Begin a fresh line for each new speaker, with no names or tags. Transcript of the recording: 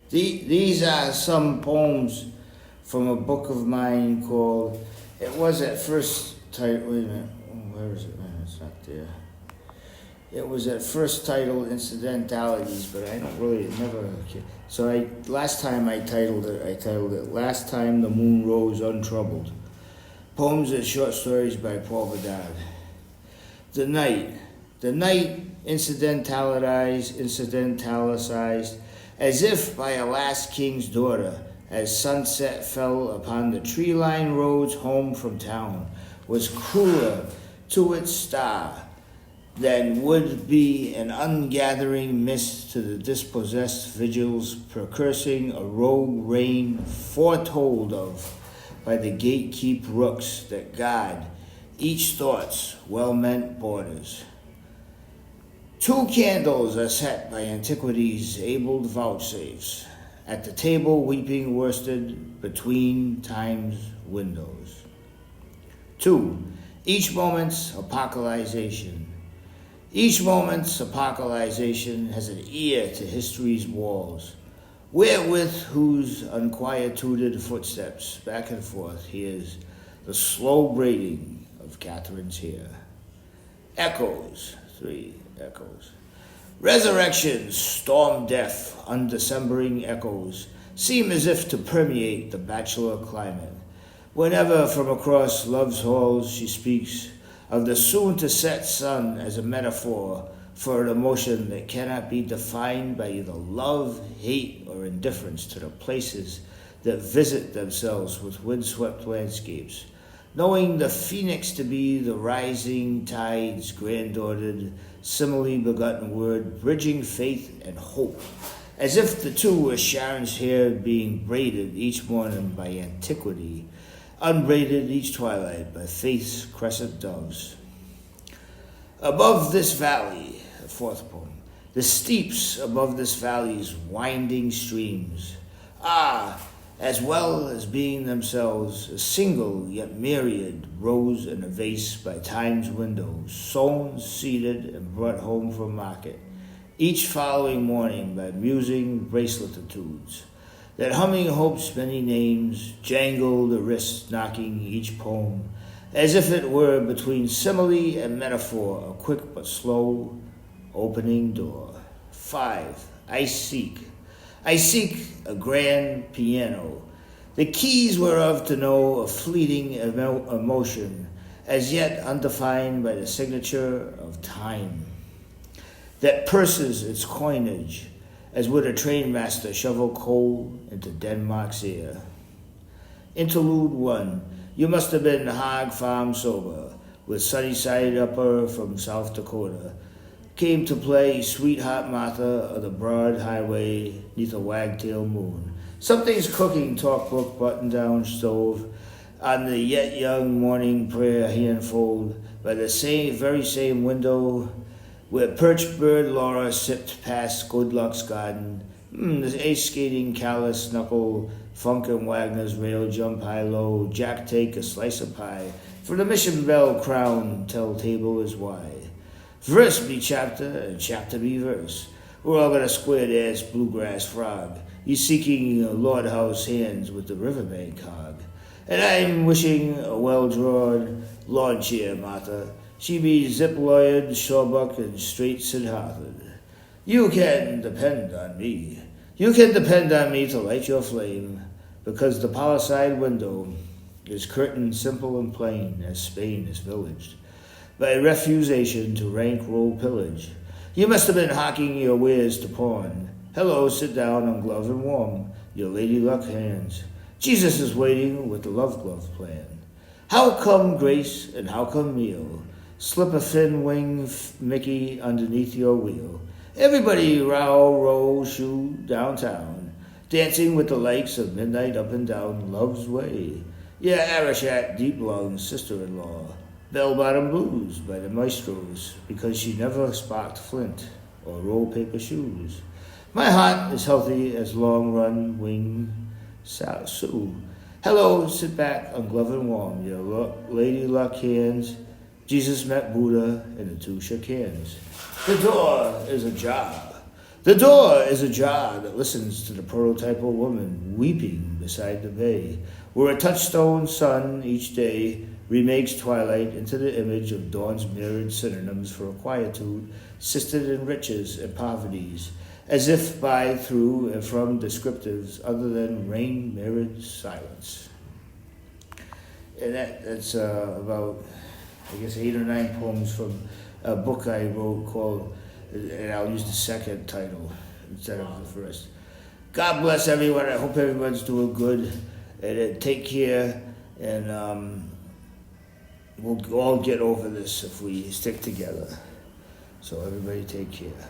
These are some poems from a book of mine called, it was at first titled, wait a minute, where is it? It's not there. It was at first titled Incidentalities, but I don't really, never, so last time I titled it, Last Time the Moon Rose Untroubled. Poems and short stories by Paul Bedard. The night incidentalized, as if by a last king's daughter, as sunset fell upon the tree-lined roads home from town, was crueler to its star than would be an ungathering mist to the dispossessed vigils precursing a rogue rain foretold of by the gatekeep rooks that guard each thought's well-meant borders. 2 candles are set by antiquity's abled vouchsafes, at the table weeping worsted between time's windows. 2. Each moment's apocalypsation. Each moment's apocalypsation has an ear to history's walls, wherewith whose unquietude footsteps back and forth hears the slow braiding of Catherine's hair. Echoes. 3 echoes. Resurrection's storm-deaf, undecembering echoes seem as if to permeate the bachelor climate. Whenever from across love's halls she speaks of the soon-to-set sun as a metaphor for an emotion that cannot be defined by either love, hate, or indifference to the places that visit themselves with windswept landscapes, knowing the phoenix to be the rising tide's granddaughter, simile-begotten word, bridging faith and hope, as if the two were Sharon's hair being braided each morning by antiquity, unbraided each twilight by faith's crescent doves. Above this valley, the 4th poem, the steeps above this valley's winding streams are, as well as being themselves, a single yet myriad rose in a vase by time's windows, sown, seeded, and brought home from market, each following morning by musing braceletitudes, that humming hope's many names jangle the wrists knocking each poem, as if it were between simile and metaphor a quick but slow opening door. 5. I seek a grand piano, the keys whereof to know a fleeting emotion, as yet undefined by the signature of time, that purses its coinage, as would a trainmaster shovel coal into Denmark's ear. Interlude 1. You must have been hog farm sober, with Sunnyside Upper from South Dakota, came to play Sweetheart Martha of the broad highway neath a wagtail moon. Something's cooking, talkbook, button-down stove, on the yet young morning prayer handfold, by the very same window where perched bird Laura sipped past Good Luck's garden. The ace-skating callous knuckle, Funk and Wagner's rail jump high-low, Jack take a slice of pie, for the mission bell crown tell table is wide. Verse be chapter, and chapter be verse. We're all got a squared-ass bluegrass frog. He's seeking Lord House hands with the riverbank hog. And I'm wishing a well-drawn lawn chair, Martha. She be zip-lawyered, shawbuck, and straight Sid-hearted. You can depend on me. You can depend on me to light your flame, because the palisade window is curtained simple and plain as Spain is villaged, by refusation to rank roll pillage. You must have been hawking your wares to pawn. Hello, sit down on glove and warm your lady luck hands. Jesus is waiting with the love glove plan. How come grace and how come meal? Slip a thin wing Mickey underneath your wheel. Everybody row, shoe downtown, dancing with the likes of midnight up and down love's way. Yeah, Arashat, deep lungs, sister-in-law. Bell-bottom blues by the maestros, because she never sparked flint or roll paper shoes. My heart is healthy as long-run wing Sue. Hello, sit back on glove and warm your lady luck hands. Jesus met Buddha and the two shook hands. The door is ajar. The door is ajar that listens to the prototypal woman weeping beside the bay, where a touchstone sun each day remakes twilight into the image of dawn's mirrored synonyms for quietude, sisted in riches and poverties, as if by, through, and from descriptives other than rain-mirrored silence. And that's about, I guess, 8 or 9 poems from a book I wrote called, and I'll use the second title instead of the first. God bless everyone. I hope everyone's doing good. And take care. And we'll all get over this if we stick together. So everybody take care.